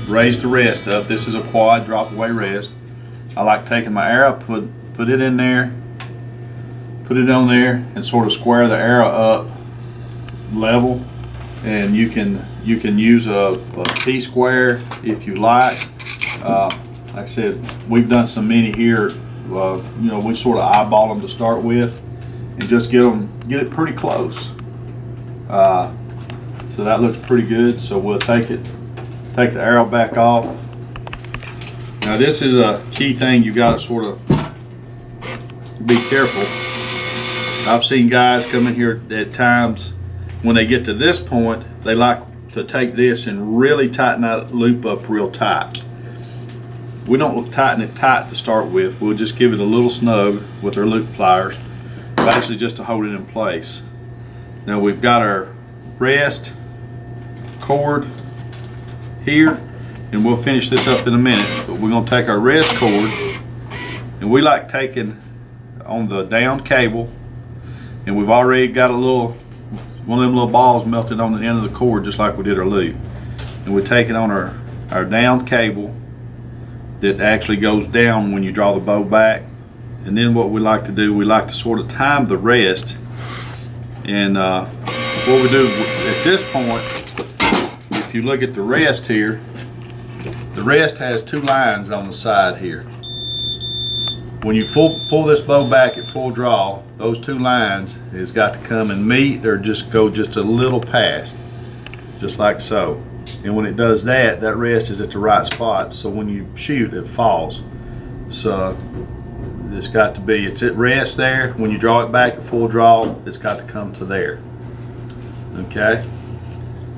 raise the rest up. This is a quad drop away rest. I like taking my arrow, put it in there, put it on there, and sort of square the arrow up level. And you can use a T-square if you like. Like I said, we've done some mini here. You know, we sort of eyeball them to start with, and just get it pretty close. So that looks pretty good. So we'll take the arrow back off. Now this is a key thing you got to sort of be careful. I've seen guys come in here at times when they get to this point, they like to take this and really tighten that loop up real tight. We don't tighten it tight to start with. We'll just give it a little snug with our loop pliers, basically just to hold it in place. Now we've got our rest cord here, and we'll finish this up in a minute, but we're going to take our rest cord, and we like taking on the down cable, and we've already got one of them little balls melted on the end of the cord, just like we did our loop, and we take it on our down cable that actually goes down when you draw the bow back. And then what we like to do, we like to sort of time the rest, and what we do at this point, if you look at the rest here, the rest has two lines on the side here. When you pull this bow back at full draw, those two lines has got to come and meet or just go just a little past, just like so. And when it does that, that rest is at the right spot, so when you shoot, it falls. So it's got to be, it's at rest there. When you draw it back at full draw, it's got to come to there. Okay?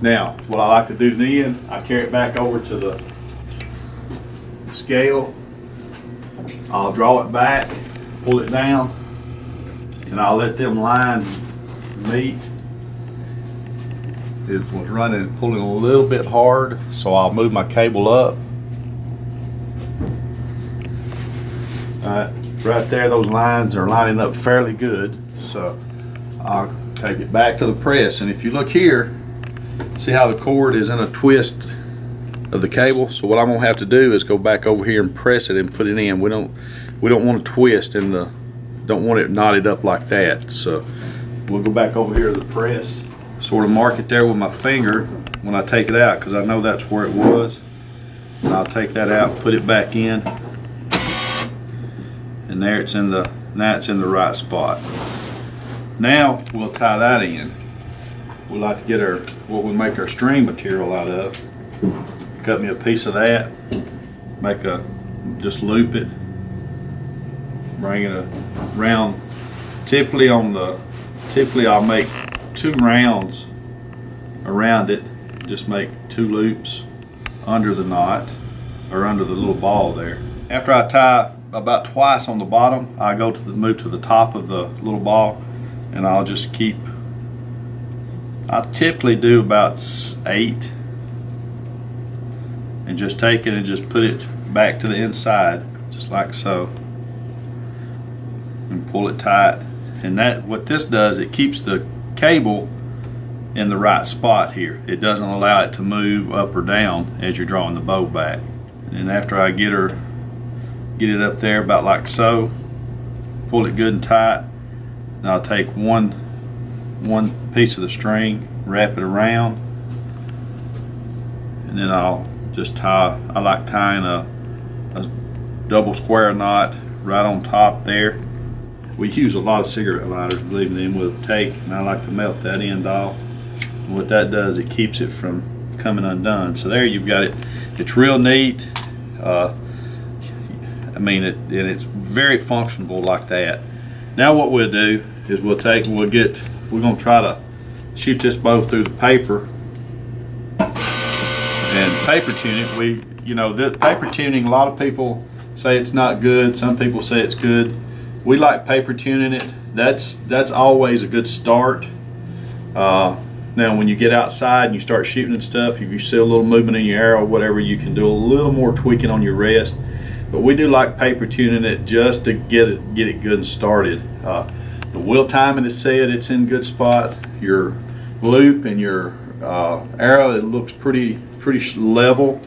Now, what I like to do then, I carry it back over to the scale. I'll draw it back, pull it down, and I'll let them lines meet. It was pulling a little bit hard, so I'll move my cable up. Right there, those lines are lining up fairly good, so I'll take it back to the press. And if you look here, see how the cord is in a twist of the cable? So what I'm gonna have to do is go back over here and press it and put it in. We don't want to twist and don't want it knotted up like that. So we'll go back over here to the press, sort of mark it there with my finger when I take it out, because I know that's where it was. And I'll take that out, put it back in, and there it's in the, now it's in the right spot. Now we'll tie that in. We like to get our, what we make our string material out of. Cut me a piece of that, just loop it, bring it around. Typically I'll make 2 rounds around it, just make 2 loops under the knot, or under the little ball there. After I tie about twice on the bottom, I go to move to the top of the little ball, and I'll just keep, I typically do about 8, and just take it and just put it back to the inside, just like so, and pull it tight. And that, what this does, it keeps the cable in the right spot here. It doesn't allow it to move up or down as you're drawing the bow back. And then after I get it up there about like so, pull it good and tight, and I'll take one piece of the string, wrap it around, and then I'll just tie, I like tying a double square knot right on top there. We use a lot of cigarette lighters, believe me, and we'll take, and I like to melt that end off. And what that does, it keeps it from coming undone. So there you've got it. It's real neat. I mean, and it's very functional like that. Now what we'll do is we're going to try to shoot this bow through the paper and paper tune it. The paper tuning, a lot of people say it's not good. Some people say it's good. We like paper tuning it. That's always a good start. Now when you get outside and you start shooting and stuff, if you see a little movement in your arrow, whatever, you can do a little more tweaking on your rest. But we do like paper tuning it just to get it good and started. The wheel timing is said it's in good spot. Your loop and your arrow, it looks pretty level.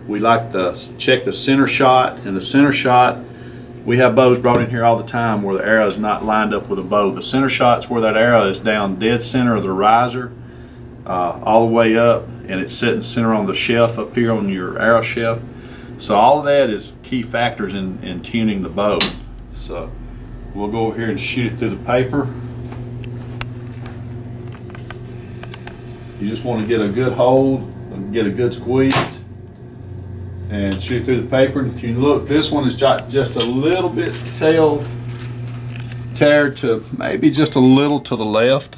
We like to check the center shot, and the center shot, we have bows brought in here all the time where the arrow is not lined up with a bow. The center shot's where that arrow is down dead center of the riser, all the way up, and it's sitting center on the shelf up here on your arrow shelf. So all of that is key factors in tuning the bow. So we'll go over here and shoot it through the paper. You just want to get a good hold and get a good squeeze and shoot through the paper. And if you look, this one has got just a little bit tail tear to maybe just a little to the left.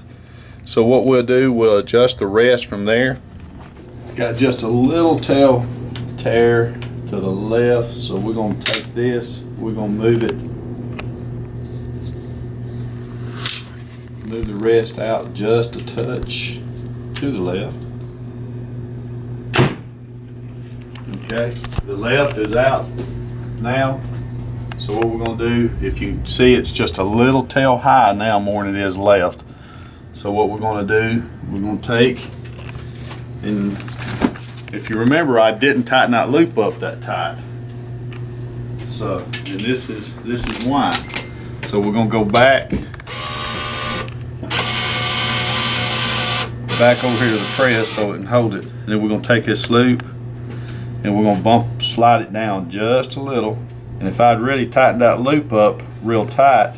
So what we'll do, we'll adjust the rest from there. Got just a little tail tear to the left, so we're going to take this, we're going to move the rest out just a touch to the left. Okay, the left is out now. So what we're going to do, if you see, it's just a little tail high now more than it is left. So what we're going to do, we're going to take, and if you remember, I didn't tighten that loop up that tight. So, and this is why. So we're going to go back over here to the press so it can hold it. And then we're going to take this loop and we're going to slide it down just a little. And if I'd really tightened that loop up real tight,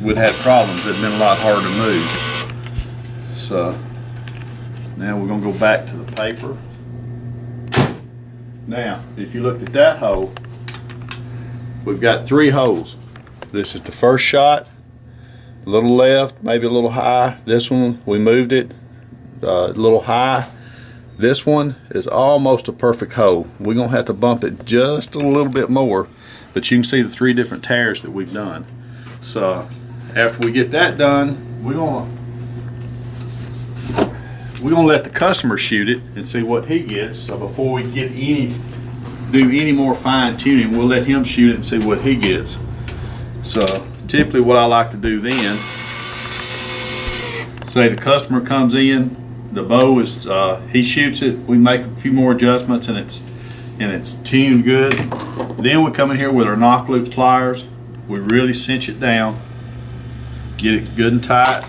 we'd have problems. It'd been a lot harder to move. So now we're going to go back to the paper. Now, if you look at that hole, we've got 3 holes. This is the first shot, a little left, maybe a little high. This one, we moved it a little high. This one is almost a perfect hole. We're going to have to bump it just a little bit more, but you can see the 3 different tears that we've done. So after we get that done, we're going to let the customer shoot it and see what he gets. So before we do any more fine tuning, we'll let him shoot it and see what he gets. So typically what I like to do then, say the customer comes in, the bow is, he shoots it, we make a few more adjustments and it's tuned good. Then we come in here with our knock loop pliers, we really cinch it down, get it good and tight.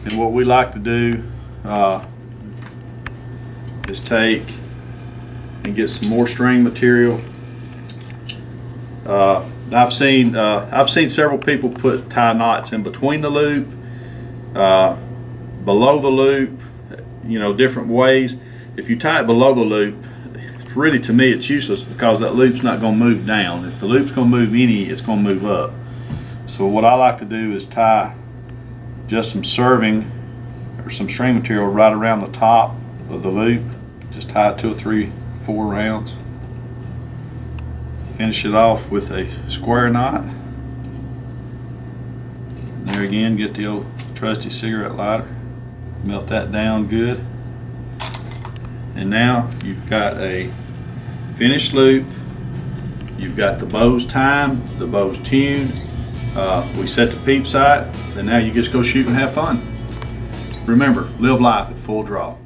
And what we like to do is take and get some more string material. I've seen several people tie knots in between the loop, below the loop, you know, different ways. If you tie it below the loop, really, to me, it's useless because that loop's not going to move down. If the loop's going to move it's going to move up. So what I like to do is tie just some serving or some string material right around the top of the loop. Just tie it 2 or 3, 4 rounds. Finish it off with a square knot. There again, get the old trusty cigarette lighter. Melt that down good. And now you've got a finished loop. You've got the bow's timed, the bow's tuned. We set the peep sight, and now you just go shoot and have fun. Remember, live life at full draw.